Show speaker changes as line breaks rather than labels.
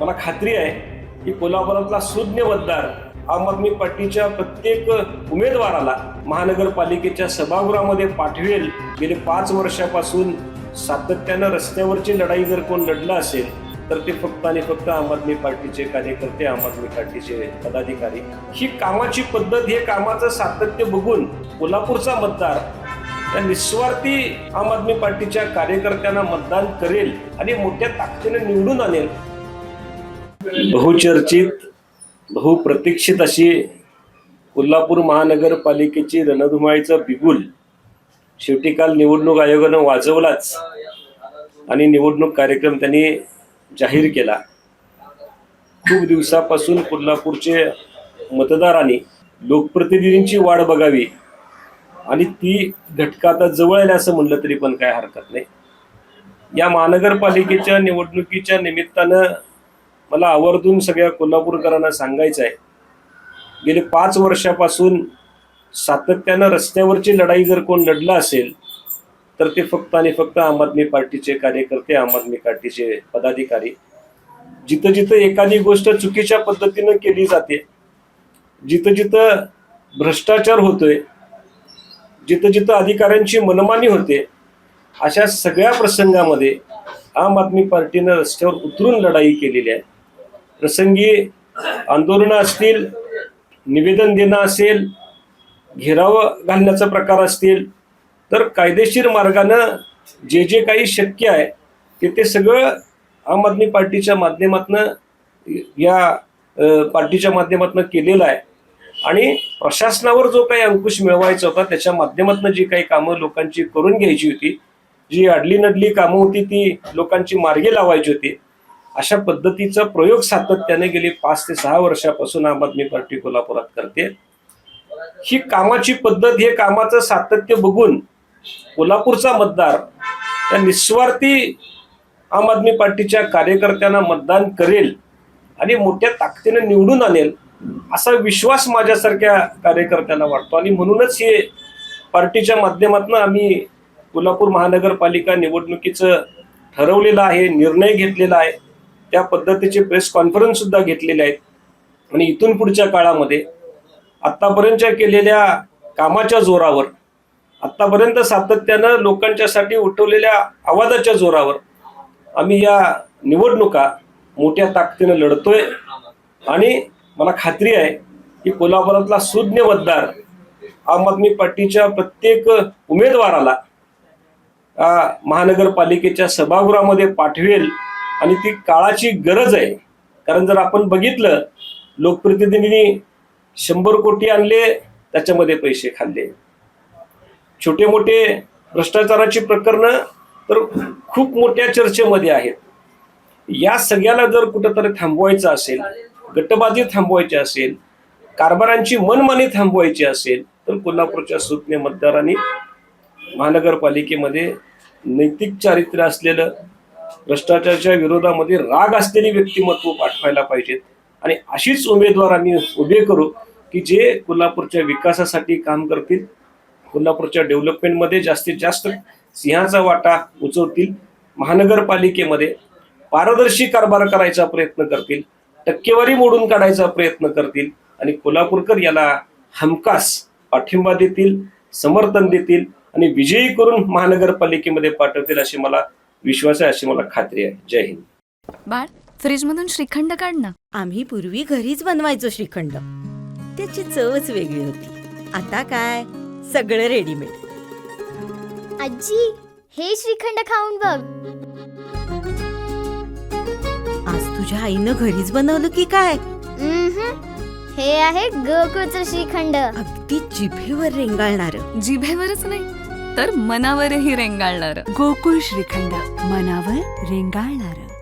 मला खात्री आहे की कोल्हापुरातला सुज्ञ मतदार आम आदमी पार्टीच्या प्रत्येक उमेदवाराला महानगरपालिकेच्या सभागृहामध्ये पाठवेल. गेले 5 वर्षापासून सातत्यानं रस्त्यावरची लढाई जर कोण लढलं असेल तर ते फक्त आणि फक्त आम आदमी पार्टीचे कार्यकर्ते, आम आदमी पार्टीचे पदाधिकारी. ही कामाची पद्धत, हे कामाचं सातत्य बघून कोल्हापूरचा मतदार या निस्वार्थी आम आदमी पार्टीच्या कार्यकर्त्यांना मतदान करेल आणि मोठ्या ताकदीने निवडून आणेल. बहुचर्चित, बहुप्रतीक्षित अशी कोल्हापूर महानगरपालिकेची रणधुमाळीचा बिगुल शेवटी काल निवडणूक आयोगानं वाजवलाच आणि निवडणूक कार्यक्रम त्यांनी जाहीर केला. खूप दिवसापासून कोल्हापूरचे मतदारांनी लोकप्रतिनिधींची वाट बघावी आणि ती घटका आता जवळ आल्या असं म्हणलं तरी पण काय हरकत नाही. या महानगरपालिकेच्या निवडणुकीच्या निमित्तानं मला आवर्जून सगळ्या कोल्हापूरकरांना सांगायचं आहे, गेले 5 वर्षापासून सातत्यानं रस्त्यावरची लढाई जर कोण लढलं असेल तर ते फक्त आणि फक्त आम आदमी पार्टीचे कार्यकर्ते, आम आदमी पार्टीचे पदाधिकारी. जिथं जिथं एखादी गोष्ट चुकीच्या पद्धतीनं केली जाते, जिथं जिथं भ्रष्टाचार होतोय, जिथं जिथं अधिकाऱ्यांची मनमानी होते, अशा सगळ्या प्रसंगामध्ये आम आदमी पार्टीनं रस्त्यावर उतरून लढाई केलेली आहे. प्रसंगी आंदोलनं असतील, निवेदन देणं असेल, घेराव घालण्याचा प्रकार असतील, तर कायदेशीर मार्गानं जे जे काही शक्य आहे ते सगळं आम आदमी पार्टीच्या माध्यमातनं या पार्टीच्या माध्यमातनं केलेलं आहे. आणि प्रशासनावर जो काही अंकुश मिळवायचा होता त्याच्या माध्यमातून जी काही कामं लोकांची करून घ्यायची होती, जी अडली नडली कामं होती ती लोकांची मार्गी लावायची होती, अशा पद्धतीचा प्रयोग सातत्याने गेली 5 ते 6 वर्षापासून आम आदमी पार्टी कोल्हापुरात करते. ही कामाची पद्धत, हे कामाचं सातत्य बघून कोल्हापूरचा मतदार या निस्वार्थी आम आदमी पार्टीच्या कार्यकर्त्यांना मतदान करेल आणि मोठ्या ताकदीने निवडून आणेल असा विश्वास माझ्यासारख्या कार्यकर्त्यांना वाटतो. आणि म्हणूनच हे पार्टीच्या माध्यमातून आम्ही कोल्हापूर महानगरपालिका निवडणुकीचं ठरवलेलं आहे, निर्णय घेतलेला आहे, त्या पद्धतीचे प्रेस कॉन्फरन्स सुद्धा घेतलेले आहेत. आणि इथून पुढच्या काळामध्ये आत्तापर्यंतच्या केलेल्या कामाच्या जोरावर, आत्तापर्यंत सातत्यानं लोकांच्यासाठी उठवलेल्या आवाजाच्या जोरावर आम्ही या निवडणुका मोठ्या ताकदीनं लढतोय. आणि मला खात्री आहे की कोल्हापुरातला सुज्ञ मतदार आम आदमी पार्टीच्या प्रत्येक उमेदवाराला महानगरपालिकेच्या सभागृहामध्ये पाठवेल आणि ती काळाची गरज आहे. कारण जर आपण बघितलं, लोकप्रतिनिधींनी 100 कोटी आणले, त्याच्यामध्ये पैसे खाल्ले. छोटे मोठे भ्रष्टाचाराची प्रकरणं तर खूप मोठ्या चर्चेमध्ये आहेत. या सगळ्याला जर कुठंतरी थांबवायचं असेल, गटबाजी थांबवायची असेल, कारभारांची मनमानी थांबवायची असेल तर कोल्हापूरच्या सुज्ञ मतदारांनी महानगरपालिकेमध्ये नैतिक चारित्र्य असलेलं, भ्रष्टाचाराच्या विरोधामध्ये राग असलेली व्यक्तिमत्व पाठवायला पाहिजेत. आणि अशीच उमेदवार आम्ही उभे करू की जे कोल्हापूरच्या विकासासाठी काम करतील, कोल्हापूरच्या डेव्हलपमेंटमध्ये जास्तीत जास्त सिंहाचा वाटा उचलतील, महानगरपालिकेमध्ये पारदर्शी कारभार करायचा प्रयत्न करतील, टक्केवारी मोडून काढायचा प्रयत्न करतील आणि कोल्हापूरकर याला हमखास पाठिंबा देतील, समर्थन देतील आणि विजयी करून महानगरपालिकेमध्ये पाठवतील अशी मला विश्वास आहे, अशी मला खात्री आहे. जय हिंद.
बाळ, फ्रीज मधून श्रीखंड काढ ना.
आम्ही पूर्वी घरीच बनवायचो श्रीखंड, त्याची चवच वेगळी होती. आता काय सगळं रेडीमेड.
आजी, हे श्रीखंड खाऊन बघ.
आज तुझ्या आईनं घरीच बनवलं की काय?
हे आहे गोकुळचं श्रीखंड.
अगदी जिभेवर रेंगाळणार.
जिभेवरच नाही तर मनावरही रेंगाळणार.
गोकुळ श्रीखंड, मनावर रेंगाळणार.